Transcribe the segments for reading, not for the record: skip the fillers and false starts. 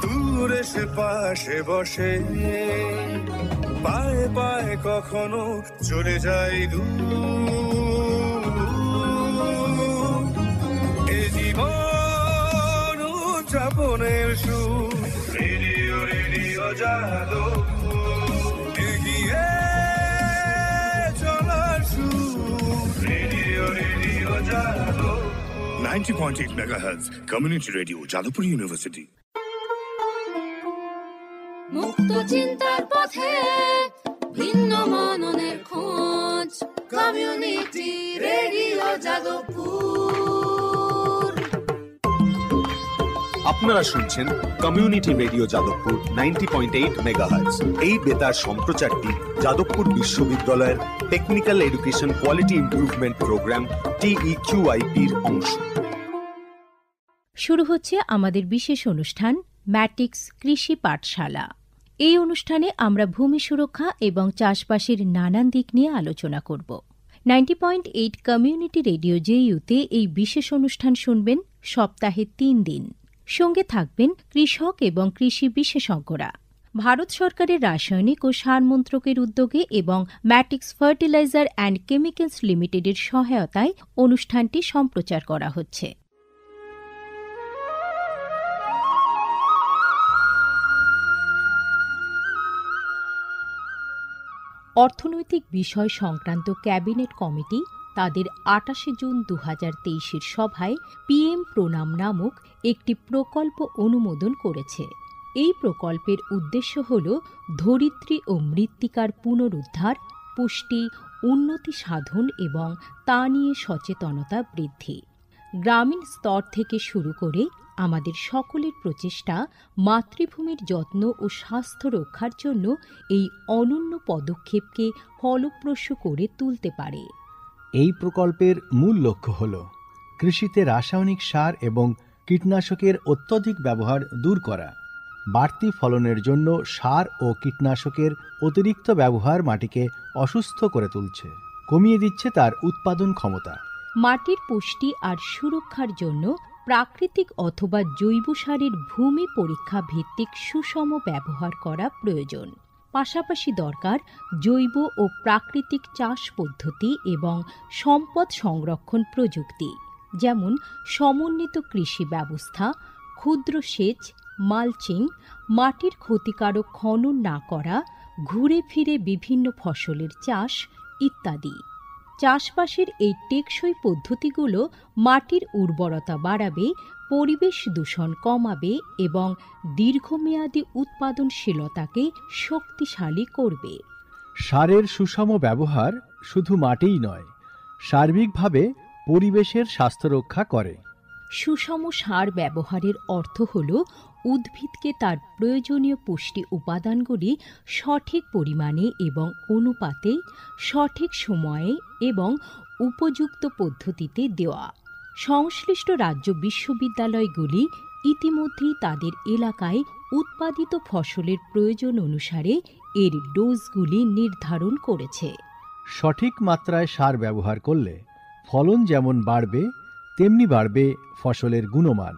দূরে সে পাশে বসে, পায়ে পায়ে কখনো চলে যায় দূর। এ জীবন উদযাপনের সুর, রেডিও রেডিও যাদবপুর, এগিয়ে চলার সুর, radio radio Jadavpur. 90.8 megahertz community radio, Jadavpur university. মুক্ত চিন্তার পথে ভিন্ন মননের খোঁজ, কমিউনিটি রেডিও যাদবপুর। আপনারা শুনছেন কমিউনিটি রেডিও যাদবপুর 90.8 মেগাহার্টজ। এই বেতার সম্প্রচারটি যাদবপুর বিশ্ববিদ্যালয়ের technical education quality improvement programme TEQIP-র অংশ। শুরু হচ্ছে আমাদের বিশেষ অনুষ্ঠান ম্যাটিক্স কৃষি পাঠশালা। এই অনুষ্ঠানে আমরা ভূমি সুরক্ষা এবং চাষবাসের নানান দিক নিয়ে আলোচনা করব। 90.8 কমিউনিটি রেডিও JU-তে এই বিশেষ অনুষ্ঠান শুনবেন সপ্তাহে 3 দিন। সঙ্গে থাকবেন কৃষক এবং কৃষি বিশেষজ্ঞরা। ভারত সরকারের রাসায়নিক ও সার মন্ত্রকের উদ্যোগে এবং ম্যাটিক্স ফার্টিলাইজার অ্যান্ড কেমিক্যালস লিমিটেডের সহায়তায় অনুষ্ঠানটি সম্প্রচার করা হচ্ছে। অর্থনৈতিক বিষয় সংক্রান্ত ক্যাবিনেট কমিটি তাদের 28 জুন 2023 সভায় PM প্রণাম নামক একটি প্রকল্প অনুমোদন করেছে। এই প্রকল্পের উদ্দেশ্য হল ধরিত্রী ও মৃত্তিকার পুনরুদ্ধার, পুষ্টি, উন্নতি সাধন এবং তা নিয়ে সচেতনতা বৃদ্ধি। গ্রামীণ স্তর থেকে শুরু করে আমাদের সকলের প্রচেষ্টা মাতৃভূমির যত্ন ও স্বাস্থ্য রক্ষার জন্য এই অনন্য পদক্ষেপকে ফলপ্রসূ করে তুলতে পারে। এই প্রকল্পের মূল লক্ষ্য হল কৃষিতে রাসায়নিক সার এবং কীটনাশকের অত্যধিক ব্যবহার দূর করা। বাড়তি ফলনের জন্য সার ও কীটনাশকের অতিরিক্ত ব্যবহার মাটিকে অসুস্থ করে তুলছে, কমিয়ে দিচ্ছে তার উৎপাদন ক্ষমতা। মাটির পুষ্টি আর সুরক্ষার জন্য প্রাকৃতিক অথবা জৈব সারের ভূমি পরীক্ষা ভিত্তিক সুষম ব্যবহার করা প্রয়োজন। পাশাপাশি দরকার জৈব ও প্রাকৃতিক চাষ পদ্ধতি এবং সম্পদ সংরক্ষণ প্রযুক্তি, যেমন সমন্বিত কৃষি ব্যবস্থা, ক্ষুদ্র সেচ, মালচিং, মাটির ক্ষতিকারক খনন না করা, ঘুরে ফিরে বিভিন্ন ফসলের চাষ ইত্যাদি। চাষবাসের এই টেকসই পদ্ধতিগুলো মাটির উর্বরতা বাড়াবে, পরিবেশ দূষণ কমাবে এবং দীর্ঘমেয়াদী উৎপাদনশীলতাকে শক্তিশালী করবে। সারের সুষম ব্যবহার শুধু মাটিই নয়, সার্বিকভাবে পরিবেশের স্বাস্থ্য রক্ষা করে। সুষম সার ব্যবহারের অর্থ হল উদ্ভিদকে তার প্রয়োজনীয় পুষ্টি উপাদানগুলি সঠিক পরিমাণে এবং অনুপাতে, সঠিক সময়ে এবং উপযুক্ত পদ্ধতিতে দেওয়া। সংশ্লিষ্ট রাজ্য বিশ্ববিদ্যালয়গুলি ইতিমধ্যেই তাদের এলাকায় উৎপাদিত ফসলের প্রয়োজন অনুসারে এর ডোজগুলি নির্ধারণ করেছে। সঠিক মাত্রায় সার ব্যবহার করলে ফলন যেমন বাড়বে, তেমনি বাড়বে ফসলের গুণমান।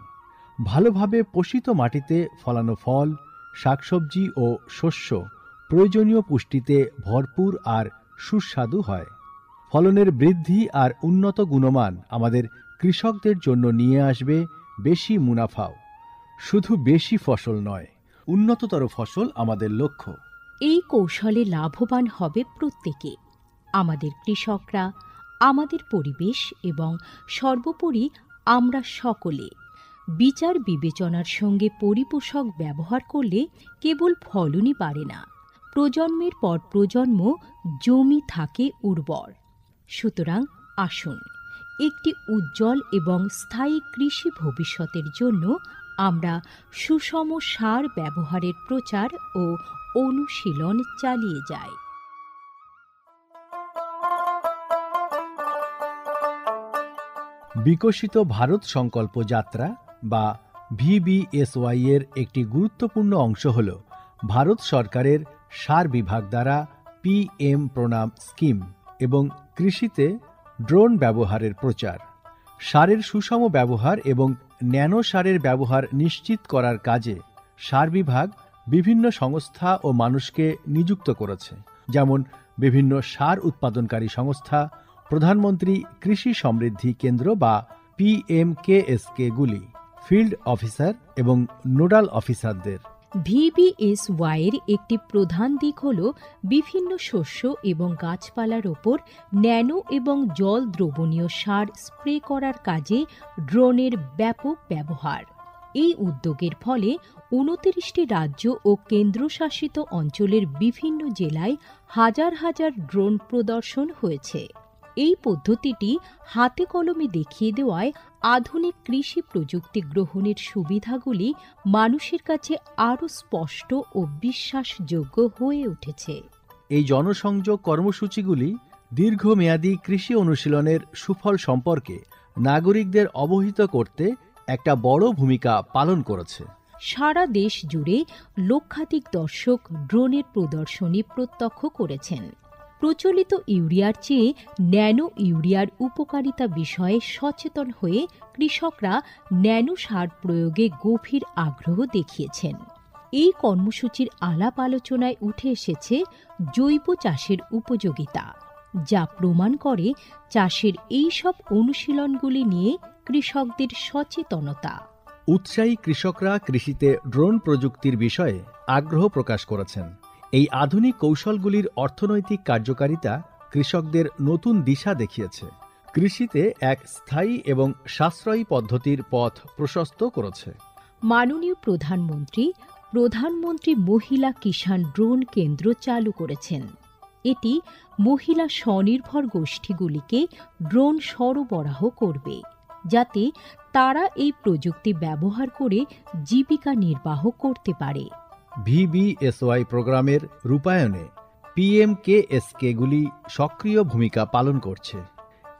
ভালোভাবে পোষিত মাটিতে ফলানো ফল, শাকসবজি ও শস্য প্রয়োজনীয় পুষ্টিতে ভরপুর আর সুস্বাদু হয়। ফলনের বৃদ্ধি আর উন্নত গুণমান আমাদের কৃষকদের জন্য নিয়ে আসবে বেশি মুনাফাও। শুধু বেশি ফসল নয়, উন্নততর ফসল আমাদের লক্ষ্য। এই কৌশলে লাভবান হবে প্রত্যেকে, আমাদের কৃষকরা, আমাদের পরিবেশ এবং সর্বোপরি আমরা সকলে। বিচার বিবেচনার সঙ্গে পরিপোষক ব্যবহার করলে কেবল ফলনই বাড়ে না, প্রজন্মের পর প্রজন্ম জমি থাকে উর্বর। সুতরাং আসুন, একটি উজ্জ্বল এবং স্থায়ী কৃষি ভবিষ্যতের জন্য আমরা সুষম সার ব্যবহারের প্রচার ও অনুশীলন চালিয়ে যাই। বিকশিত ভারত সংকল্প যাত্রা বা VBSY এর একটি গুরুত্বপূর্ণ অংশ হল ভারত সরকারের সার বিভাগ দ্বারা PM প্রণাম স্কিম এবং কৃষিতে ড্রোন ব্যবহারের প্রচার। সারের সুষম ব্যবহার এবং ন্যানো সারের ব্যবহার নিশ্চিত করার কাজে সার বিভাগ বিভিন্ন সংস্থা ও মানুষকে নিযুক্ত করেছে, যেমন বিভিন্ন সার উৎপাদনকারী সংস্থা, প্রধানমন্ত্রী কৃষি সমৃদ্ধি কেন্দ্র বা PMKSK-গুলি, ফিল্ড অফিসার এবং নোডাল অফিসারদের। VBSY এর একটি প্রধান দিক হল বিভিন্ন শস্য এবং গাছপালার ওপর ন্যানো এবং জল দ্রবণীয় সার স্প্রে করার কাজে ড্রোনের ব্যাপক ব্যবহার। এই উদ্যোগের ফলে 29টি রাজ্য ও কেন্দ্রশাসিত অঞ্চলের বিভিন্ন জেলায় হাজার হাজার ড্রোন প্রদর্শন হয়েছে। এই পদ্ধতিটি হাতে কলমে দেখিয়ে দেওয়ায় আধুনিক কৃষি প্রযুক্তি গ্রহণের সুবিধাগুলি মানুষের কাছে আরও স্পষ্ট ও বিশ্বাসযোগ্য হয়ে উঠেছে। এই জনসংযোগ কর্মসূচিগুলি দীর্ঘমেয়াদী কৃষি অনুশীলনের সুফল সম্পর্কে নাগরিকদের অবহিত করতে একটা বড় ভূমিকা পালন করেছে। সারা দেশ জুড়ে লক্ষাধিক দর্শক ড্রোনের প্রদর্শনী প্রত্যক্ষ করেছেন। প্রচলিত ইউরিয়ার চেয়ে ন্যানো ইউরিয়ার উপকারিতা বিষয়ে সচেতন হয়ে কৃষকরা ন্যানো সার প্রয়োগে গভীর আগ্রহ দেখিয়েছেন। এই কর্মসূচির আলাপ আলোচনায় উঠে এসেছে জৈব চাষের উপযোগিতা, যা প্রমাণ করে চাষের এই সব অনুশীলনগুলি নিয়ে কৃষকদের সচেতনতা। উৎসাহী কৃষকরা কৃষিতে ড্রোন প্রযুক্তির বিষয়ে আগ্রহ প্রকাশ করেছেন। এই আধুনিক কৌশলগুলির অর্থনৈতিক কার্যকারিতা কৃষকদের নতুন দিশা দেখিয়েছে, কৃষিতে এক স্থায়ী এবং সাশ্রয়ী পদ্ধতির পথ প্রশস্ত করেছে। মাননীয় প্রধানমন্ত্রী মহিলা কিষাণ ড্রোন কেন্দ্র চালু করেছেন। এটি মহিলা স্বনির্ভর গোষ্ঠীগুলিকে ড্রোন সরবরাহ করবে, যাতে তারা এই প্রযুক্তি ব্যবহার করে জীবিকা নির্বাহ করতে পারে। VBSY প্রোগ্রামের রূপায়ণে PMKSK-গুলি সক্রিয় ভূমিকা পালন করছে।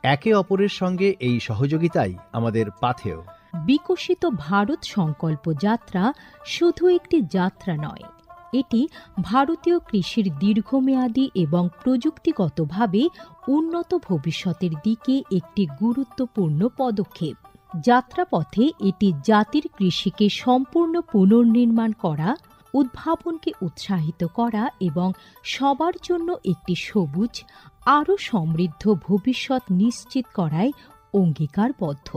একে অপরের সঙ্গে এই সহযোগিতাই আমাদের পাথেয়। বিকশিত ভারত সংকল্প যাত্রা শুধু একটি যাত্রা নয়, এটি ভারতীয় কৃষির দীর্ঘমেয়াদী এবং প্রযুক্তিগতভাবে উন্নত ভবিষ্যতের দিকে একটি গুরুত্বপূর্ণ পদক্ষেপ। যাত্রাপথে এটি জাতির কৃষিকে সম্পূর্ণ পুনর্নির্মাণ করা, উদ্ভাবনকে উৎসাহিত করা এবং সবার জন্য একটি সবুজ, আরও সমৃদ্ধ ভবিষ্যৎ নিশ্চিত করায় অঙ্গীকারবদ্ধ।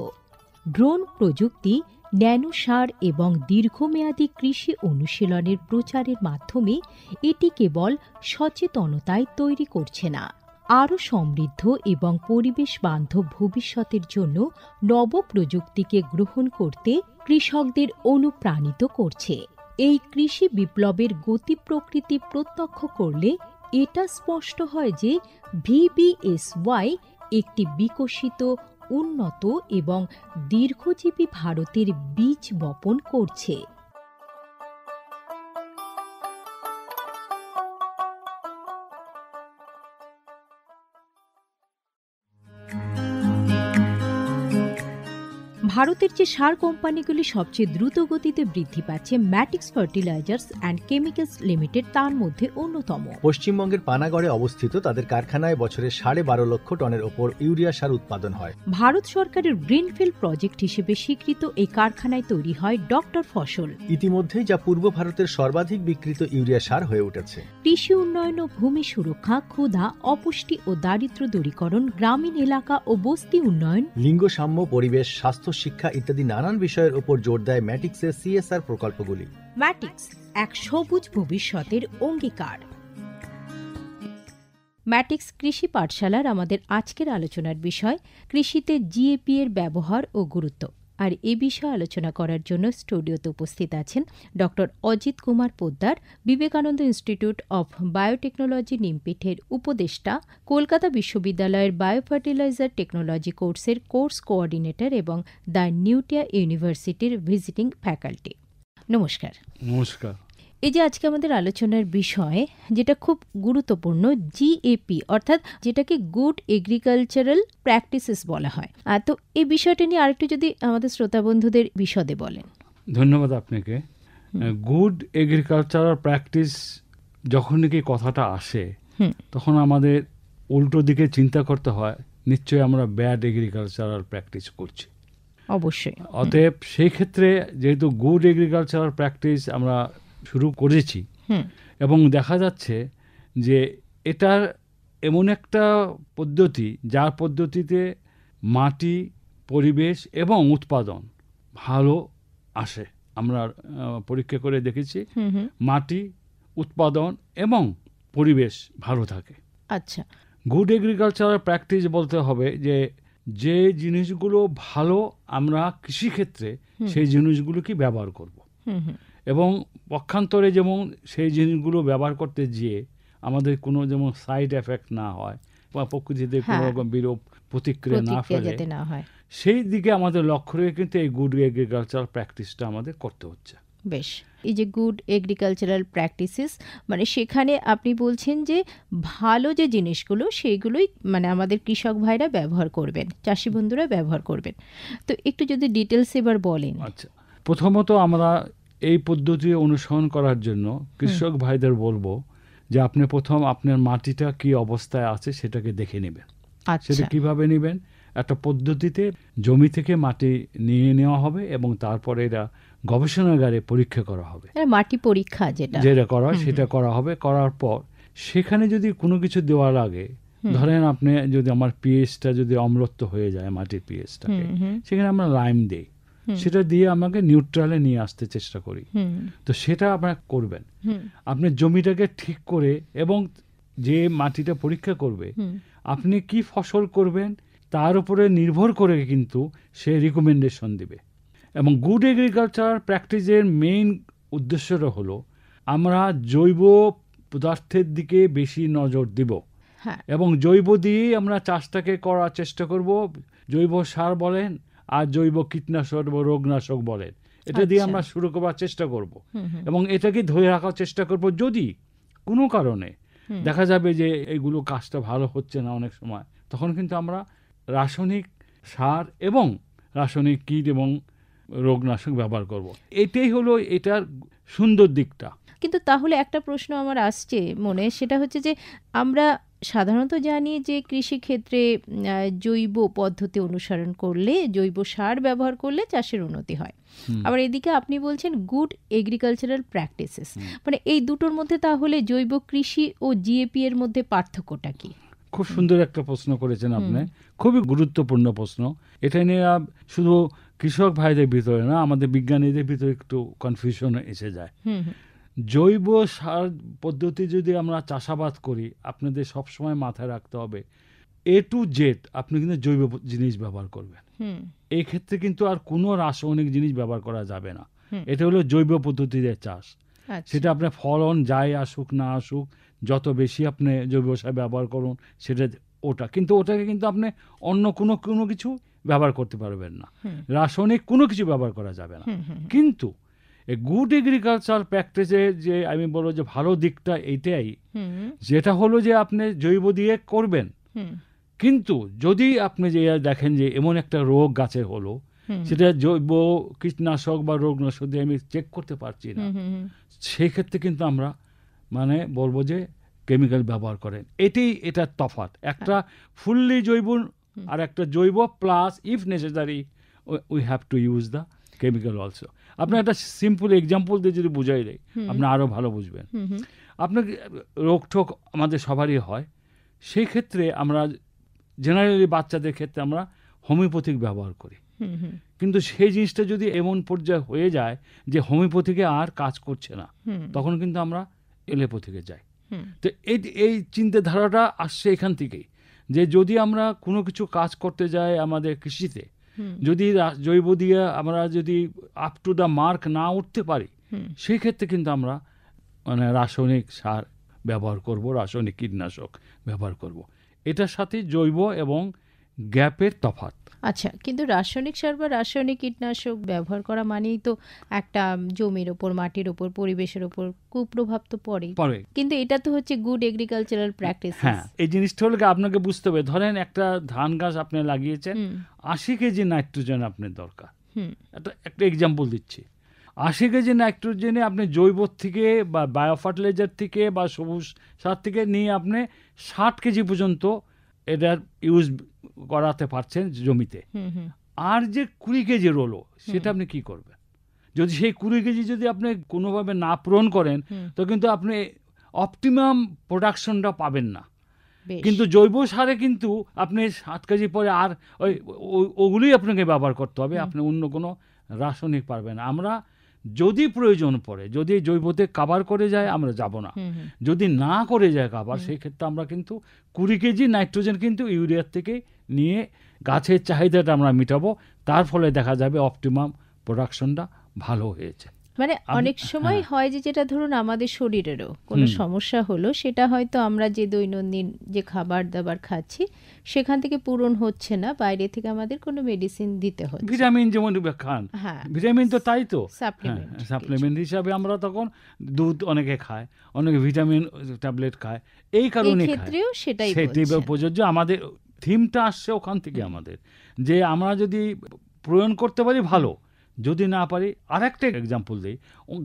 ড্রোন প্রযুক্তি, ন্যানো সার এবং দীর্ঘমেয়াদী কৃষি অনুশীলনের প্রচারের মাধ্যমে এটি কেবল সচেতনতায় তৈরি করছে না, আরও সমৃদ্ধ এবং পরিবেশ বান্ধব ভবিষ্যতের জন্য নব প্রযুক্তিকে গ্রহণ করতে কৃষকদের অনুপ্রাণিত করছে। এই কৃষি বিপ্লবের গতি প্রকৃতি প্রত্যক্ষ করলে এটা স্পষ্ট হয় যে VBSY একটি বিকশিত, উন্নত এবং দীর্ঘজীবী ভারতের বীজ বপন করছে। ভারতের যে সার কোম্পানিগুলি সবচেয়ে দ্রুত গতিতে বৃদ্ধি পাচ্ছে, ম্যাটিক্স ফার্টিলাইজার্স অ্যান্ড কেমিক্যালস লিমিটেড তার মধ্যে অন্যতম। পশ্চিমবঙ্গের পানাগড়ে অবস্থিত তাদের কারখানায় বছরে 12.5 লক্ষ টনের ওপর ইউরিয়া সার উৎপাদন হয়। ভারত সরকারের গ্রিনফিল্ড প্রজেক্ট হিসেবে স্বীকৃত এই কারখানায় তৈরি হয় ডক্টর ফসল। ইতিমধ্যে যা পূর্ব ভারতের সর্বাধিক বিক্রিত ইউরিয়া সার হয়ে উঠেছে। কৃষি উন্নয়ন ও ভূমি সুরক্ষা, ক্ষুধা, অপুষ্টি ও দারিদ্র্য দূরীকরণ, গ্রামীণ এলাকা ও বস্তি উন্নয়ন, লিঙ্গ সাম্য, পরিবেশ, স্বাস্থ্য, শিক্ষা ইত্যাদি নানান বিষয়ের উপর জোর দেয় ম্যাটিক্সের CSR প্রকল্পগুলি। ম্যাটিক্স এক সবুজ ভবিষ্যতের অঙ্গীকার। ম্যাটিক্স কৃষি পাঠশালার আমাদের আজকের আলোচনার বিষয় কৃষিতে GAP এর ব্যবহার ও গুরুত্ব। আর এ বিষয়ে আলোচনা করার জন্য স্টুডিওতে উপস্থিত আছেন doctor Ajit Kumar Poddar, Vivekananda institute of biotechnology নিমপিঠের উপদেষ্টা, কলকাতা বিশ্ববিদ্যালয়ের বায়োফার্টিলাইজার টেকনোলজি কোর্সের কোর্স কোঅর্ডিনেটর এবং দ্য নিউটিয়া ইউনিভার্সিটির ভিজিটিং ফ্যাকাল্টি। নমস্কার। নমস্কার। এই যে আজকে আমাদের আলোচনার বিষয়, যেটা খুব গুরুত্বপূর্ণ, GAP অর্থাৎ যেটাকে গুড এগ্রিকালচারাল প্র্যাকটিসেস বলা হয়। তো এই বিষয়টা নিয়ে আরেকটু যদি আমাদের শ্রোতা বন্ধুদের বিশদে বলেন। ধন্যবাদ আপনাকে। গুড এগ্রিকালচারাল প্র্যাকটিস যখন নাকি কথাটা আসে, তখন আমাদের উল্টো দিকে চিন্তা করতে হয় নিশ্চয়ই আমরা ব্যাড এগ্রিকালচারাল প্র্যাকটিস করছি। অবশ্যই। অতএব সেই ক্ষেত্রে যেহেতু গুড এগ্রিকালচারাল প্র্যাকটিস আমরা শুরু করেছি এবং দেখা যাচ্ছে যে এটার এমন একটা পদ্ধতি যার পদ্ধতিতে মাটি, পরিবেশ এবং উৎপাদন ভালো আসে। আমরা পরীক্ষা করে দেখেছি মাটি, উৎপাদন এবং পরিবেশ ভালো থাকে। আচ্ছা, গুড এগ্রিকালচারাল প্র্যাকটিস বলতে হবে যে জিনিসগুলো ভালো আমরা কৃষিক্ষেত্রে সেই জিনিসগুলোকে ব্যবহার করব এবং পক্ষান্তরে যেমন সেই জিনিসগুলো ব্যবহার করতে গিয়ে আমাদের কোনো যেমন সাইড এফেক্ট না হয় বা প্রকৃতিতে কোনো রকম বিরূপ প্রতিক্রিয়া না ফেলে, সেই দিকে আমাদের লক্ষ্য রেখে কিন্তু এই গুড এগ্রিকালচারাল প্র্যাকটিসটা আমাদের করতে হচ্ছে। বেশ, এই যে গুড এগ্রিকালচারাল প্র্যাকটিসেস মানে সেখানে আপনি বলছেন যে ভালো যে জিনিসগুলো সেইগুলোই মানে আমাদের কৃষক ভাইরা ব্যবহার করবেন, চাষি বন্ধুরা ব্যবহার করবেন। তো একটু যদি ডিটেলস এবার বলেন। আচ্ছা, প্রথমত আমরা এই পদ্ধতি অনুসরণ করার জন্য কৃষক ভাইদের বলবো যে আপনি প্রথম আপনার মাটিটা কি অবস্থায় আছে সেটাকে দেখে নেবেন। সেটা কিভাবে নেবেন? একটা পদ্ধতিতে জমি থেকে মাটি নিয়ে নেওয়া হবে এবং তারপরে এটা গবেষণাগারে পরীক্ষা করা হবে। মাটি পরীক্ষা যেটা করা সেটা করা হবে। করার পর সেখানে যদি কোনো কিছু দেওয়া লাগে, ধরেন আপনি যদি আমার পিএইচটা যদি অম্লত্ব হয়ে যায়, মাটির পিএইচটাকে, সেখানে আমরা লাইম দেই, সেটা দিয়ে আমাকে নিউট্রালে নিয়ে আসতে চেষ্টা করি। তো সেটা আপনারা করবেন। আপনি জমিটাকে ঠিক করে এবং যে মাটিটা পরীক্ষা করবে আপনি কি ফসল করবেন তার উপরে নির্ভর করে কিন্তু সে রিকমেন্ডেশন দিবে। এবং গুড এগ্রিকালচার প্র্যাকটিসের মেইন উদ্দেশ্যটা হলো আমরা জৈব পদার্থের দিকে বেশি নজর দিব এবং জৈব দিয়েই আমরা চাষটাকে করার চেষ্টা করব। জৈব সার বলেন আর জৈব কীটনাশক বা রোগনাশক বলেন, এটা দিয়ে আমরা শুরু করার চেষ্টা করব এবং এটাকে ধরে রাখার চেষ্টা করব। যদি কোনো কারণে দেখা যাবে যে এইগুলো কাজটা ভালো হচ্ছে না অনেক সময়, তখন কিন্তু আমরা রাসায়নিক সার এবং রাসায়নিক কীট এবং রোগনাশক ব্যবহার করব। এটাই হলো এটার সুন্দর দিকটা। কিন্তু তাহলে একটা প্রশ্ন আমার আসছে মনে, সেটা হচ্ছে যে আমরা সাধারণত জানি যে কৃষিক্ষেত্রে জৈব পদ্ধতি অনুসরণ করলে, জৈব সার ব্যবহার করলে চাষের উন্নতি হয়। আবার এদিকে আপনি বলছেন গুড এগ্রিকালচারাল প্র্যাকটিসেস, মানে এই দুটোর মধ্যে তাহলে জৈব কৃষি ও জিএপি এর মধ্যে পার্থক্যটা কি? খুব সুন্দর একটা প্রশ্ন করেছেন আপনি, খুবই গুরুত্বপূর্ণ প্রশ্ন। এটা নিয়ে শুধু কৃষক ভাইদের ভিতরে না, আমাদের বিজ্ঞানীদের ভিতরে একটু কনফিউশন এসে যায়। জৈব সার পদ্ধতি যদি আমরা চাষাবাদ করি, আপনাদের সবসময় মাথায় রাখতে হবে A to Z আপনি কিন্তু জৈব জিনিস ব্যবহার করবেন। এই ক্ষেত্রে কিন্তু আর কোনো রাসায়নিক জিনিস ব্যবহার করা যাবে না। এটা হলো জৈব পদ্ধতিতে চাষ। সেটা আপনার ফলন যাই আসুক না আসুক, যত বেশি আপনি জৈব সার ব্যবহার করুন সেটা ওটা, কিন্তু ওটাকে কিন্তু আপনি অন্য কোনো কিছু ব্যবহার করতে পারবেন না, রাসায়নিক কোনো কিছু ব্যবহার করা যাবে না। কিন্তু গুড এগ্রিকালচার প্র্যাকটিসে যে আমি বলবো যে ভালো দিকটা এইটাই, যেটা হলো যে আপনি জৈব দিয়ে করবেন, কিন্তু যদি আপনি যে দেখেন যে এমন একটা রোগ গাছে হলো, সেটা জৈব কীটনাশক বা রোগনাশক দিয়ে আমি চেক করতে পারছি না, সেই ক্ষেত্রে কিন্তু আমরা মানে বলবো যে কেমিক্যাল ব্যবহার করেন। এটার তফাৎ, একটা ফুললি জৈব আর একটা জৈব plus if necessary we have to use the chemical also. আপনার একটা সিম্পল এক্সাম্পল দিয়ে যদি বুঝাই দেয় আপনি আরও ভালো বুঝবেন। আপনার রোগটোক আমাদের সবারই হয়, সেই ক্ষেত্রে আমরা জেনারেলি বাচ্চাদের ক্ষেত্রে আমরা হোমিওপ্যাথিক ব্যবহার করি, কিন্তু সেই জিনিসটা যদি এমন পর্যায়ে হয়ে যায় যে হোমিওপ্যাথিকে আর কাজ করছে না, তখন কিন্তু আমরা এলোপ্যাথিকে যাই। তো এই চিন্তাধারাটা আসছে এখান থেকেই, যে যদি আমরা কোনো কিছু কাজ করতে যাই আমাদের কৃষিতে, যদি জৈব দিয়ে আমরা যদি আপ টু দ্য মার্ক না উঠতে পারি, সেই ক্ষেত্রে কিন্তু আমরা মানে রাসায়নিক সার ব্যবহার করব, রাসায়নিক কীটনাশক ব্যবহার করব। এটার সাথে জৈব এবং গ্যাপের তফাৎ। আচ্ছা, কিন্তু রাসায়নিক সার বা রাসায়নিক কীটনাশক ব্যবহার করা মানেই তো একটা জমির ওপর, মাটির ওপর, পরিবেশের ওপর কুপ্রভাব তো পড়ে। কিন্তু এটা তো হচ্ছে গুড এগ্রিকালচারাল প্র্যাকটিস। হ্যাঁ, এই জিনিসটা হলো আপনাকে বুঝতে হবে, ধরেন একটা ধান গাছ আপনি লাগিয়েছেন, 80 কেজি নাইট্রোজেন আপনার দরকার। একটা এক্সাম্পল দিচ্ছি, 80 কেজি নাইট্রোজেনে আপনি জৈব থেকে বা বায়ো ফার্টিলাইজার থেকে বা সবুজ সার থেকে নিয়ে আপনি 60 কেজি পর্যন্ত এটার ইউজ করাতে পারছেন জমিতে, আর যে 20 কেজি রোলো সেটা আপনি কি করবেন? যদি সেই 20 কেজি যদি আপনি কোনোভাবে না পূরণ করেন তো কিন্তু আপনি অপটিমাম প্রোডাকশনটা পাবেন না। কিন্তু জৈব সারে কিন্তু আপনি 7 কেজি পরে আর ওগুলোই আপনাকে ব্যবহার করতে হবে, আপনি অন্য কোনো রাসায়নিক পারবেন। আমরা যদি প্রয়োজন পড়ে, যদি জৈবতে কাভার করে যায় আমরা যাব না, যদি না করে যায় কাভার সেই ক্ষেত্রে আমরা কিন্তু 20 কেজি নাইট্রোজেন কিন্তু ইউরিয়ার থেকে নিয়ে গাছের চাহিদাটা আমরা মিটাবো, তার ফলে দেখা যাবে অপটিমাম প্রোডাকশনটা ভালো হয়েছে। মানে অনেক সময় হয় যে যেটা ধরুন আমাদের শরীরেরও কোনো সমস্যা হলো, সেটা হয়তো আমরা যে দৈনন্দিন যে খাবার দাবার খাচ্ছি সেখান থেকে পূরণ হচ্ছে না, বাইরে থেকে আমাদের কোনো মেডিসিন দিতে হচ্ছে। ভিটামিন যেমন খান, ভিটামিন তো তাই তো সাপ্লিমেন্ট হিসাবে আমরা তখন দুধ অনেকে খায়, অনেকে ভিটামিন ট্যাবলেট খায়, এই কারণে ক্ষেত্রেও সেটাই প্রযোজ্য। আমাদের থিমটা আসছে ওখান থেকে আমাদের, যে আমরা যদি প্রয়োগ করতে পারি ভালো, যদি না পারি। আরেকটা এক্সাম্পল দিই,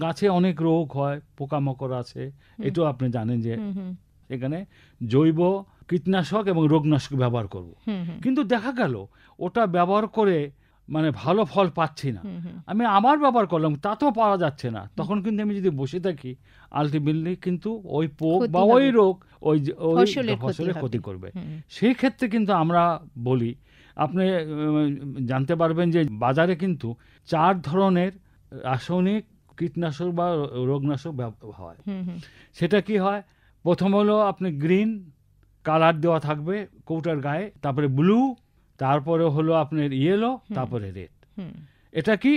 গাছে অনেক রোগ হয়, পোকামাকড় আছে, এটাও আপনি জানেন যে এখানে জৈব কীটনাশক এবং রোগনাশক ব্যবহার করব, কিন্তু দেখা গেল ওটা ব্যবহার করে মানে ভালো ফল পাচ্ছি না, আমি আবার ব্যবহার করলাম তাতেও পাওয়া যাচ্ছে না, তখন কিন্তু আমি যদি বসে থাকি আলটিমেটলি কিন্তু ওই পোক বা ওই রোগ ওই ফসলের ক্ষতি করবে। সেই ক্ষেত্রে কিন্তু আমরা বলি, আপনি জানতে পারবেন যে বাজারে কিন্তু 4 ধরনের রাসায়নিক কীটনাশক বা রোগনাশক হয়। সেটা কি হয়? প্রথম হলো আপনি গ্রিন কালার দেওয়া থাকবে কৌটার গায়ে, তারপরে ব্লু, তারপরে হলো আপনার ইয়েলো, তারপরে রেড। এটা কি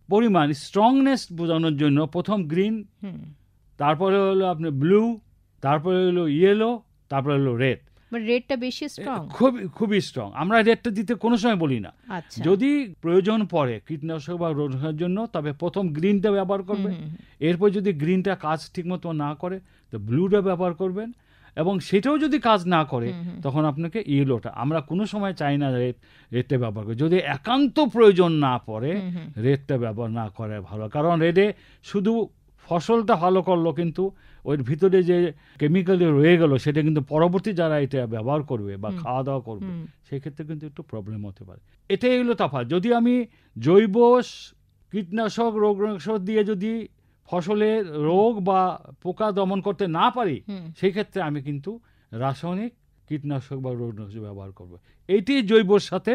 পরিমাণ স্ট্রংনেস বোঝানোর জন্য প্রথম গ্রিন, তারপরে হলো আপনার ব্লু, তারপরে হলো ইয়েলো, তারপরে হলো রেড। রেডটা বেশি স্ট্রং, খুবই স্ট্রং। আমরা রেডটা দিতে কোনো সময় বলি না, যদি প্রয়োজন পড়ে কীটনাশক বা রোগের জন্য তবে প্রথম গ্রিনটা ব্যবহার করবেন, এরপর যদি গ্রিনটা কাজ ঠিকমতো না করে তো ব্লুটা ব্যবহার করবেন, এবং সেটাও যদি কাজ না করে তখন আপনাকে ইয়েলোটা। আমরা কোনো সময় চাই না রেডটা ব্যবহার করি, যদি একান্ত প্রয়োজন না পড়ে রেডটা ব্যবহার না করে ভালো, কারণ রেডে শুধু ফসলটা ভালো করলো কিন্তু ওর ভিতরে যে কেমিক্যাল রয়ে গেল সেটা কিন্তু পরবর্তী যারা এটা ব্যবহার করবে বা খাওয়া দাওয়া করবে সেক্ষেত্রে কিন্তু একটু প্রবলেম হতে পারে। এটাই হলো তফাৎ। যদি আমি জৈব কীটনাশক রোগনাশক দিয়ে যদি ফসলের রোগ বা পোকা দমন করতে না পারি সেই ক্ষেত্রে আমি কিন্তু রাসায়নিক কীটনাশক বা রোগনাশক ব্যবহার করব। এইটি জৈবর সাথে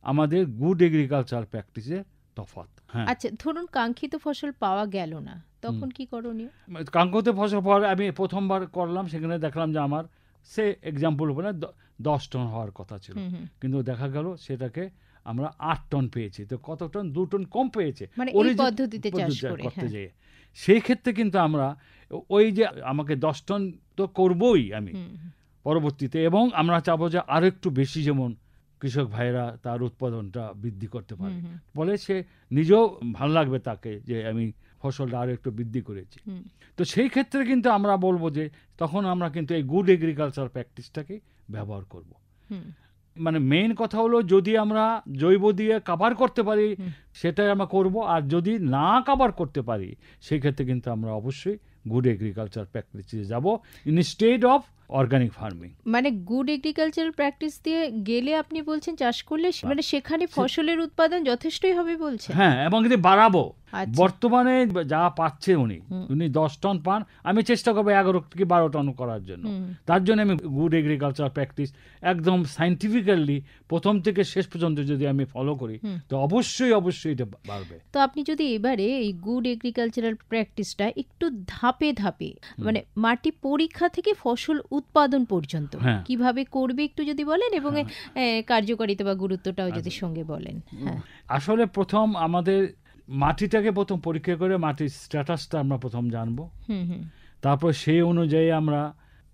আমাদের গুড এগ্রিকালচার প্র্যাকটিসের তফাৎ। আচ্ছা, ধরুন কাঙ্ক্ষিত ফসল পাওয়া গেল না, তখন কি করণীয়? কাঙ্ক্ষিত ফসল পাওয়ার আমি প্রথমবার করলাম, সেখানে দেখলাম যে আমার সে এক্সাম্পল উপরে 10 টন হওয়ার কথা ছিল, কিন্তু দেখা গেল সেটাকে আমরা 8 টন পেয়েছি। তো কত টন? 2 টন কম পেয়েছে এই পদ্ধতিতে চাষ করতে যেয়ে। সেই ক্ষেত্রে কিন্তু আমরা ওই যে আমাকে 10 টন তো করবই আমি পরবর্তীতে, এবং আমরা চাবো যে আরো একটু বেশি যেমন কৃষক ভাইরা তার উৎপাদনটা বৃদ্ধি করতে পারে, বলে সে নিজেও ভালো লাগবে তাকে যে আমি ফসলটা আরো একটু বৃদ্ধি করেছি। তো সেই ক্ষেত্রে কিন্তু আমরা বলবো যে তখন আমরা কিন্তু এই গুড এগ্রিকালচার প্র্যাকটিসটাকে ব্যবহার করব। মানে মেইন কথা হলো যদি আমরা জৈব দিয়ে কাভার করতে পারি সেটাই আমরা করব, আর যদি না কাভার করতে পারি সেই ক্ষেত্রে কিন্তু আমরা অবশ্যই গুড এগ্রিকালচার প্র্যাকটিসে যাব ইনস্টেড অফ অর্গানিক ফার্মিং। মানে গুড এগ্রিকালচারাল প্র্যাকটিস দিয়ে গেলে আপনি বলছেন চাষ করলে মানে সেখানে ফসলের উৎপাদন যথেষ্টই হবে বলছেন? হ্যাঁ, এবং যদি বাড়াবো। বর্তমানে যা পাচ্ছে উনি 10 টন পান, আমি চেষ্টা করবো 11 থেকে 12 টন করার জন্য। তার জন্য আমি গুড এগ্রিকালচার প্র্যাকটিস একদম সাইন্টিফিক্যালি প্রথম থেকে শেষ পর্যন্ত যদি আমি ফলো করি তো অবশ্যই এটা বাড়বে। তো আপনি যদি এবারে এই গুড এগ্রিকালচারাল প্র্যাকটিসটা একটু ধাপে ধাপে মানে মাটি পরীক্ষা থেকে ফসল উৎপাদন পর্যন্ত কিভাবে করবে একটু যদি বলেন, এবং কার্যকারিতা বা গুরুত্বটাও যদি সঙ্গে বলেন। আসলে প্রথম আমাদের মাটিটাকে প্রথম পরীক্ষা করে মাটির স্ট্যাটাসটা আমরা প্রথম জানবো, তারপর সেই অনুযায়ী আমরা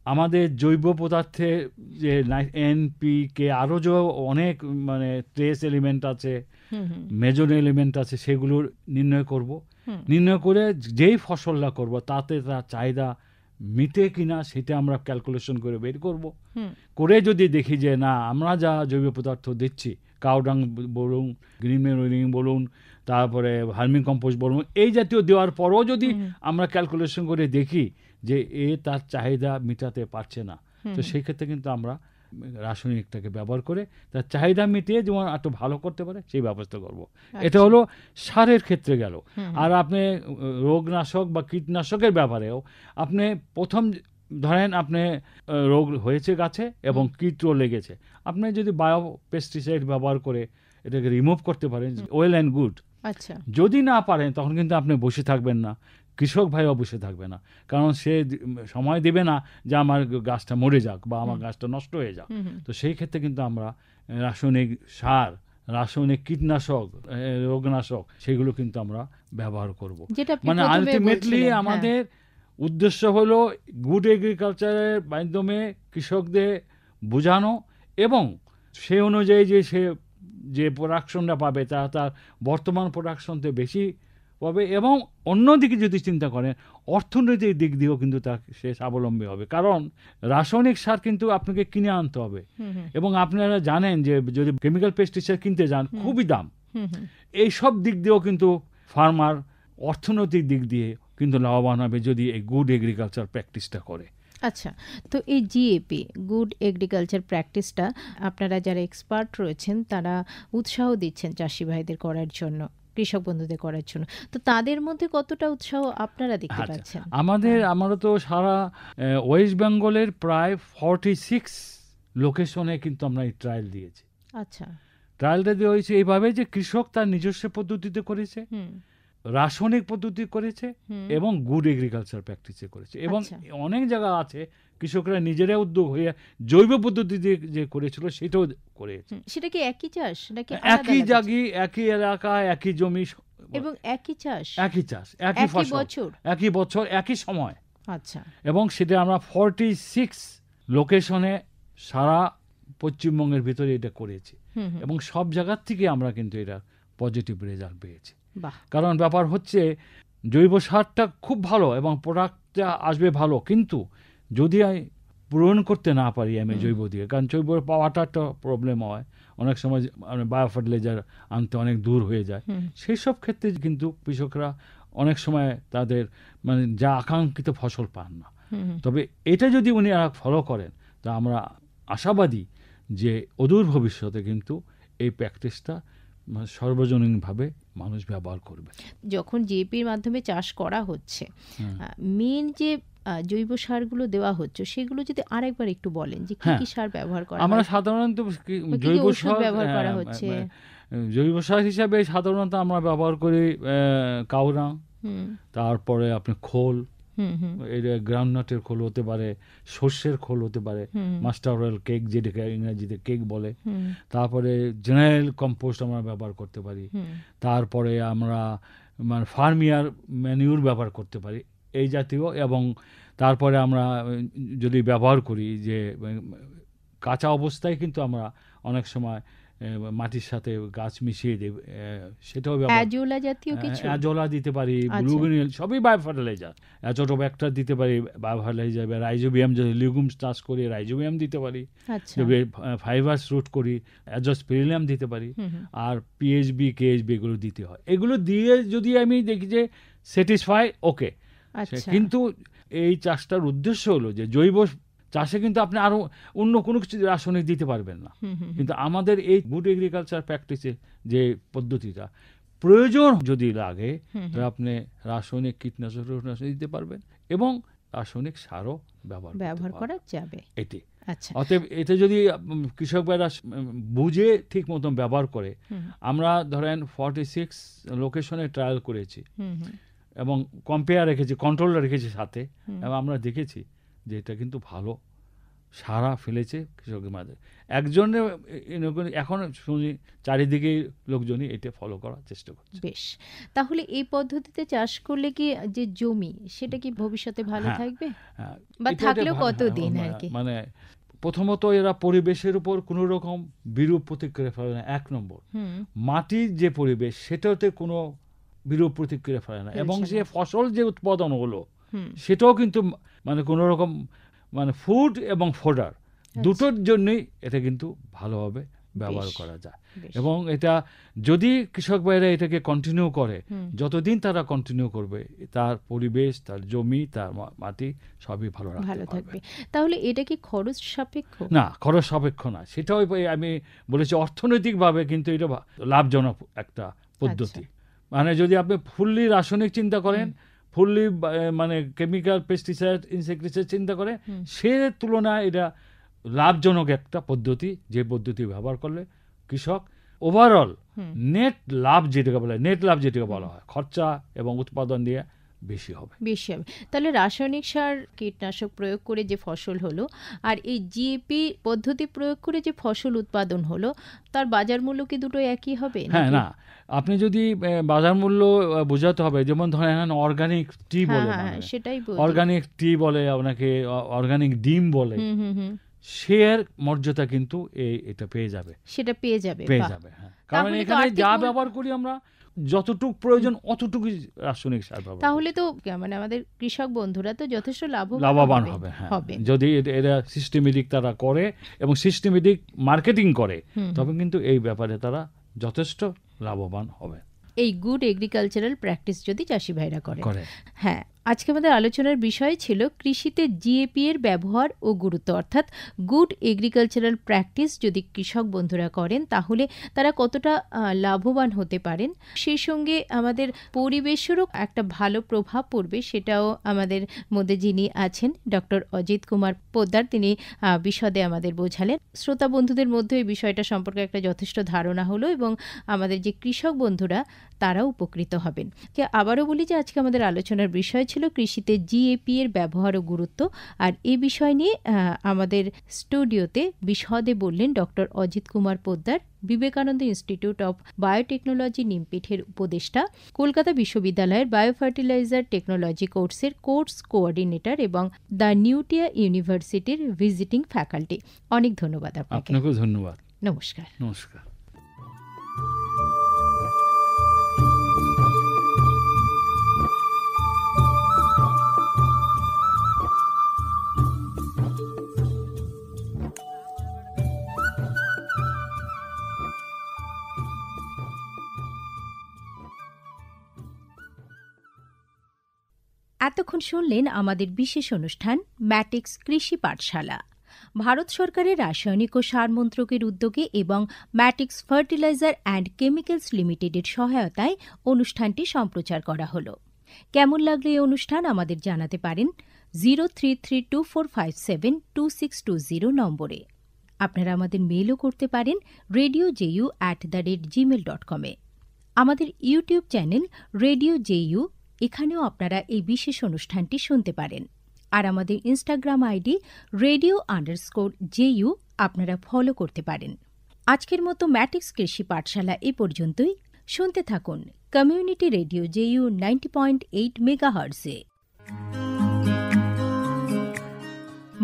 আমাদের জৈব পদার্থে যে এনপিকে আরও যে অনেক মানে ট্রেস এলিমেন্ট আছে, মেজর এলিমেন্ট আছে, সেগুলোর নির্ণয় করব। নির্ণয় করে যেই ফসলটা করব তাতে তার চাহিদা মিটে কিনা সেটা আমরা ক্যালকুলেশন করে বের করব। করে যদি দেখি যে না আমরা যা জৈব পদার্থ দিচ্ছি, কাউডাং বলুন, গ্রিন ম্যানুরিং বলুন, তারপরে ভার্মিং কম্পোস্ট বলুন, এই জাতীয় দেওয়ার পরও যদি আমরা ক্যালকুলেশন করে দেখি যে তার চাহিদা মেটাতে পারছে না, তো সেই ক্ষেত্রে কিন্তু আমরা রাসায়নিকটাকে ব্যবহার করে তার চাহিদা মিটিয়ে যেমন একটু ভালো করতে পারে সেই ব্যবস্থা করব। এটা হলো সারের ক্ষেত্রে গেল। আর আপনি রোগনাশক বা কীটনাশকের ব্যাপারেও আপনি প্রথম ধরেন আপনি রোগ হয়েছে গাছে এবং কীটও লেগেছে, আপনি যদি বায়ো পেস্টিসাইড ব্যবহার করে এটাকে রিমুভ করতে পারেন, ওয়েল অ্যান্ড গুড। আচ্ছা, যদি না পারেন তখন কিন্তু আপনি বসে থাকবেন না, কৃষক ভাইও বসে থাকবে না, কারণ সে সময় দেবে না যে আমার গাছটা মরে যাক বা আমার গাছটা নষ্ট হয়ে যাক। তো সেই ক্ষেত্রে কিন্তু আমরা রাসায়নিক সার, রাসায়নিক কীটনাশক, রোগনাশক সেগুলো কিন্তু আমরা ব্যবহার করব। মানে আলটিমেটলি আমাদের উদ্দেশ্য হলো গুড এগ্রিকালচারের মাধ্যমে কৃষকদের বোঝানো এবং সে অনুযায়ী যে সে যে প্রোডাকশনটা পাবে তা তার বর্তমান প্রোডাকশন থেকে বেশি পাবে, এবং অন্যদিকে যদি চিন্তা করেন অর্থনৈতিক দিক দিয়েও কিন্তু তার সে স্বাবলম্বী হবে, কারণ রাসায়নিক সার কিন্তু আপনাকে কিনে আনতে হবে এবং আপনারা জানেন যে যদি কেমিক্যাল পেস্টিসাইড কিনতে যান খুবই দাম। এই সব দিক দিয়েও কিন্তু ফার্মার অর্থনৈতিক দিক দিয়ে কিন্তু লাভবান হবে যদি এই গুড এগ্রিকালচার প্র্যাকটিসটা করে। আচ্ছা, তো এই জিএপি গুড এগ্রিকালচার প্র্যাকটিসটা আপনারা যারা এক্সপার্ট রয়েছেন তারা উৎসাহ দিচ্ছেন চাষি ভাইদের করার জন্য, কৃষক বন্ধুদের করার জন্য, তো তাদের মধ্যে কতটা উৎসাহ আপনারা দেখতে পাচ্ছেন? আমরা তো সারা ওয়েস্ট বেঙ্গলের প্রায় 46 লোকেশনে কিন্তু আমরা এই ট্রায়াল দিয়েছি। আচ্ছা, ট্রায়ালটা দেওয়া হয়েছে এইভাবে যে কৃষক তার নিজস্ব পদ্ধতিতে করেছে, রাসায়নিক পদ্ধতি করেছে এবং গুড এগ্রিকালচার প্র্যাকটিসে করেছে, এবং অনেক জায়গা আছে কৃষকরা নিজেরা উদ্যোগ হয়ে জৈব পদ্ধতিতে যে করেছিল সেটাও করেছে। সেটা কি একই চাষ নাকি একই জায়গা, একই এলাকা, একই জমি এবং একই চাষ, একই ফসল, একই বছর, একই সময়? আচ্ছা, এবং সেটা আমরা 46 লোকেশনে সারা পশ্চিমবঙ্গের ভিতরে এটা করেছি এবং সব জায়গার থেকে আমরা কিন্তু এটা পজিটিভ রেজাল্ট পেয়েছি। কারণ ব্যাপার হচ্ছে জৈব সারটা খুব ভালো এবং প্রোডাক্টটা আসবে ভালো, কিন্তু যদি পূরণ করতে না পারি আমি জৈব দিয়ে, কারণ জৈব পাওয়াটা একটা প্রবলেম হয়, অনেক সময় বায়ো ফার্টিলাইজার আনতে অনেক দূর হয়ে যায়, সেই সব ক্ষেত্রে কিন্তু কৃষকরা অনেক সময় তাদের মানে যা আকাঙ্ক্ষিত ফসল পান না। তবে এটা যদি উনি ফলো করেন তা আমরা আশাবাদী যে অদূর ভবিষ্যতে কিন্তু এই প্র্যাকটিসটা সর্বজনীনভাবে মানুষ ব্যবহার করবে। যখন জিএপির মাধ্যমে চাষ করা হচ্ছে, মেন যে জৈব সারগুলো দেওয়া হচ্ছে সেগুলো যদি আরেকবার একটু বলেন যে কি কি সার ব্যবহার করা? আমরা সাধারণত জৈব সার ব্যবহার করা হচ্ছে, জৈব সার হিসাবে সাধারণত আমরা ব্যবহার করি কাউরাং, তারপরে আপনি খোল, গ্রাউন্ডনাটের খোল হতে পারে, সর্ষের খোল হতে পারে, মাস্টার অয়েল কেক যেটাকে ইংরেজিতে কেক বলে, তারপরে জেনারেল কম্পোস্ট আমরা ব্যবহার করতে পারি, তারপরে আমরা মানে ফার্মিয়ার ম্যানিউর ব্যবহার করতে পারি এই জাতীয়, এবং তারপরে আমরা যদি ব্যবহার করি যে কাঁচা অবস্থায় কিন্তু আমরা অনেক সময় মাটির সাথে গাছ মিশিয়ে দেব, সেটাও অ্যাজোলা জাতীয় কিছু, অ্যাজোলা দিতে পারি, ব্লুগিনিয়াল, সবই বায়ো ফার্টিলাইজার, অ্যাজোটোব্যাক্টার দিতে পারি বায়ো ফার্টিলাইজার, রাইজোবিয়াম যদি লিগুমস চাষ করি রাইজোবিয়াম দিতে পারি, যদি ফাইবার্স রুট করি অ্যাজোস্পিরিলিয়াম দিতে পারি, আর পিএইচবি কেএইচবি এগুলো দিতে হয়। এগুলো দিয়ে যদি আমি দেখি যে স্যাটিসফাই, ওকে। কিন্তু এই চাষটার উদ্দেশ্য হলো যে জৈব চাষে কিন্তু আপনি আরো অন্য কোনো কিছু রাসায়নিক দিতে পারবেন না, কিন্তু আমাদের এই গুড এগ্রিকালচার প্র্যাকটিসে যে পদ্ধতিটা প্রয়োজন যদি লাগে তাহলে আপনি রাসায়নিক কীটনাশক দিতে পারবেন এবং রাসায়নিক সারও ব্যবহার করা যাবে। এটি অতএব এটা যদি কৃষক ভাইরা বুঝে ঠিক মতন ব্যবহার করে, আমরা ধরেন 46 লোকেশনে ট্রায়াল করেছি এবং কম্পেয়ার রেখেছি, কন্ট্রোল রেখেছি সাথে, এবং আমরা দেখেছি যে এটা কিন্তু ভালো সারা ফেলেছে কৃষকের মাঝে। একজনের এখন শুনি চারিদিকে লোকজনই এটা ফলো করার চেষ্টা করছে। বেশ, তাহলে এই পদ্ধতিতে চাষ করলে কি যে জমি সেটা কি ভবিষ্যতে ভালো থাকবে বা থাকলেও কতদিন আর কি? মানে প্রথমত এরা পরিবেশের উপর কোনো রকম বিরূপ প্রতিক্রিয়া ফেলে না, এক নম্বর। মাটির যে পরিবেশ সেটাতে কোনো বিরূপ প্রতিক্রিয়া ফেলে না, এবং যে ফসল যে উৎপাদন হলো সেটাও কিন্তু মানে কোনো রকম মানে ফুড এবং ফোডার দুটোর জন্যই এটা কিন্তু ভালোভাবে ব্যবহার বেশ, করা যায়। বেশ। এবং এটা যদি কৃষক ভাইরা এটাকে কন্টিনিউ করে, যতদিন তারা কন্টিনিউ করবে, তার পরিবেশ, তার জমি, তার মাটি সবই ভালো ভালো রাখতে পারবে। থাকবে। তাহলে এটা কি খরচ সাপেক্ষ? না, খরচ সাপেক্ষ না, সেটাও আমি বলেছি অর্থনৈতিকভাবে কিন্তু এটা লাভজনক একটা পদ্ধতি। মানে যদি আপনি ফুললি রাসায়নিক চিন্তা করেন, ফুললি মানে কেমিক্যাল, পেস্টিসাইড, ইনসেক্টিসাইড চিন্তা করে, সে তুলনায় এটা লাভজনক একটা পদ্ধতি, যে পদ্ধতি ব্যবহার করলে কৃষক ওভারঅল নেট লাভ যেটাকে বলা হয়, খরচা এবং উৎপাদন দিয়ে বেশি হবে। তাহলে রাসায়নিক সার, কীটনাশক প্রয়োগ করে যে ফসল হলো আর এই জিএপি পদ্ধতি প্রয়োগ করে যে ফসল উৎপাদন হলো, তার বাজার মূল্য কি দুটো একই হবে? হ্যাঁ, না, আপনি যদি বাজার মূল্য বোঝাতে হবে, যেমন ধরেন অর্গানিক টি বলে, সেটাই অর্গানিক টি বলে, আপনাকে অর্গানিক ডিম বলে, শেয়ার মর্যাদা কিন্তু এটা পেয়ে যাবে, সেটা পেয়ে যাবে। হ্যাঁ, কারণ এখানে যা ব্যবহার করি আমরা, যতটুকু প্রয়োজন অতটুকু রাসায়নিক সার ব্যবহার। তাহলে তো মানে আমাদের কৃষক বন্ধুরা তো যথেষ্ট লাভবান হবে। হ্যাঁ, যদি এরা সিস্টেমেটিক তারা করে এবং সিস্টেমেটিক মার্কেটিং করে, তবে কিন্তু এই ব্যাপারে তারা যথেষ্ট লাভবান হবে। এই গুড এগ্রিকালচারাল প্র্যাকটিস যদি চাষি ভাইরা করে। হ্যাঁ, আজকে আমাদের আলোচনার বিষয় ছিল কৃষিতে জিএপি এর ব্যবহার ও গুরুত্ব, অর্থাৎ গুড এগ্রিকালচারাল প্র্যাকটিস যদি কৃষক বন্ধুরা করেন তাহলে তারা কতটা লাভবান হতে পারেন, সেই সঙ্গে আমাদের পরিবেশেরও একটা ভালো প্রভাব পড়বে, সেটাও আমাদের মধ্যে যিনি আছেন ডক্টর অজিত কুমার পোদ্দার, তিনি বিশদে আমাদের বোঝালেন। শ্রোতা বন্ধুদের মধ্যে এই বিষয়টা সম্পর্কে একটা যথেষ্ট ধারণা হলো এবং আমাদের যে কৃষক বন্ধুরা তারাও উপকৃত হবেন। আবারও বলি যে আজকে আমাদের আলোচনার বিষয় ছিল কৃষিতে জিএপি এর ব্যবহার ও গুরুত্ব, আর এই বিষয় নিয়ে আমাদের স্টুডিওতে বিশদে বললেন doctor Ajit Kumar Poddar, Vivekananda institute of biotechnology নিমপিঠের উপদেষ্টা, কলকাতা বিশ্ববিদ্যালয়ের বায়োফার্টিলাইজার টেকনোলজি কোর্সের কোর্স কোঅর্ডিনেটর এবং দ্য নিউটিয়া ইউনিভার্সিটির ভিজিটিং ফ্যাকাল্টি। অনেক ধন্যবাদ আপনাকে। আপনাকেও ধন্যবাদ। নমস্কার। নমস্কার। এতক্ষণ শুনলেন আমাদের বিশেষ অনুষ্ঠান ম্যাটিক্স কৃষি পাঠশালা। ভারত সরকারের রাসায়নিক ও সার মন্ত্রকের উদ্যোগে এবং ম্যাটিক্স ফার্টিলাইজার অ্যান্ড কেমিক্যালস লিমিটেডের সহায়তায় অনুষ্ঠানটি সম্প্রচার করা হলো। কেমন লাগলো এই অনুষ্ঠান আমাদের জানাতে পারেন 0332457262 নম্বরে। আপনারা আমাদের মেইলও করতে পারেন radio.ju@gmail.com এ। আমাদের ইউটিউব চ্যানেল রেডিও জেইউ, এখানেও আপনারা এই বিশেষ অনুষ্ঠানটি শুনতে পারেন। আর আমাদের ইনস্টাগ্রাম আইডি radio_JU আপনারা ফলো করতে পারেন। আজকের মতো ম্যাটিক্স কৃষি পাঠশালা এ পর্যন্তই। শুনতে থাকুন কমিউনিটি রেডিও জেইউ 90.8 মেগাহার্টজে।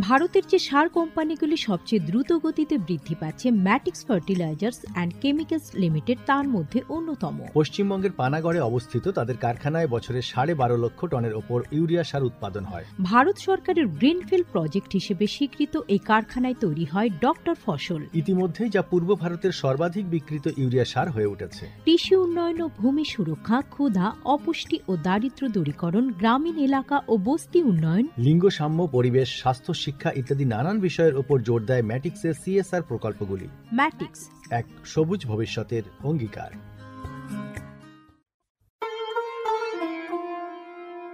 ভারতের যে সার কোম্পানিগুলি সবচেয়ে দ্রুত গতিতে বৃদ্ধি পাচ্ছে ম্যাটিক্স ফার্টিলাইজার্স অ্যান্ড কেমিক্যালস লিমিটেড তার মধ্যে অন্যতম। পশ্চিমবঙ্গের পানাগড়ে অবস্থিত তাদের কারখানায় বছরে 12.5 লক্ষ টনের ওপর ইউরিয়া সার উৎপাদন হয়। ভারত সরকারের গ্রিনফিল্ড প্রজেক্ট হিসেবে স্বীকৃত এই কারখানায় তৈরি হয় ডক্টর ফসল। ইতিমধ্যেই যা পূর্ব ভারতের সর্বাধিক বিক্রিত ইউরিয়া সার হয়ে উঠেছে। কৃষি উন্নয়ন ও ভূমি সুরক্ষা, ক্ষুধা, অপুষ্টি ও দারিদ্র্য দূরীকরণ, গ্রামীণ এলাকা ও বস্তি উন্নয়ন, লিঙ্গ সাম্য, পরিবেশ, স্বাস্থ্য, শিক্ষা ইত্যাদি নানান বিষয়ের উপর জোর দেয় ম্যাটিক্সের সিএসআর প্রকল্পগুলি। ম্যাটিক্স এক সবুজ ভবিষ্যতের অঙ্গীকার।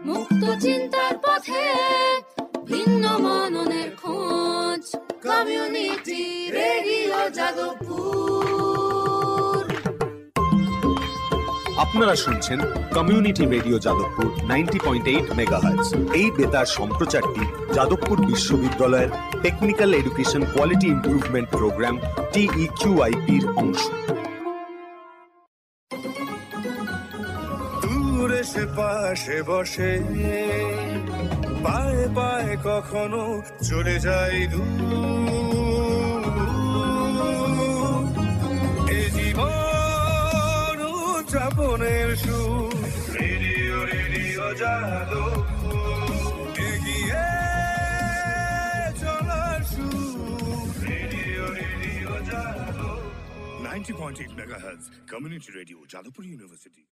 মুক্ত চিন্তার পথে ভিন্ন মননের খোঁজ, কমিউনিটি রেডিও যাদবপুর। আপনারা শুনছেন কমিউনিটি রেডিও যাদবপুর 90.8 মেগাহার্টজ। এই বেতার সম্প্রচারটি যাদবপুর বিশ্ববিদ্যালয়ের technical education quality improvement programme TEQIP-র অংশ। দূরে সে পাশে বসে, পায়ে পায়ে কখনো চলে যায় দূর। এ জীবন উদযাপনের সুর, রেডিও রেডিও যাদবপুর। এগিয়ে চলার সুর, radio radio Jadavpur. 90.8 megahertz, community radio, Jadavpur University.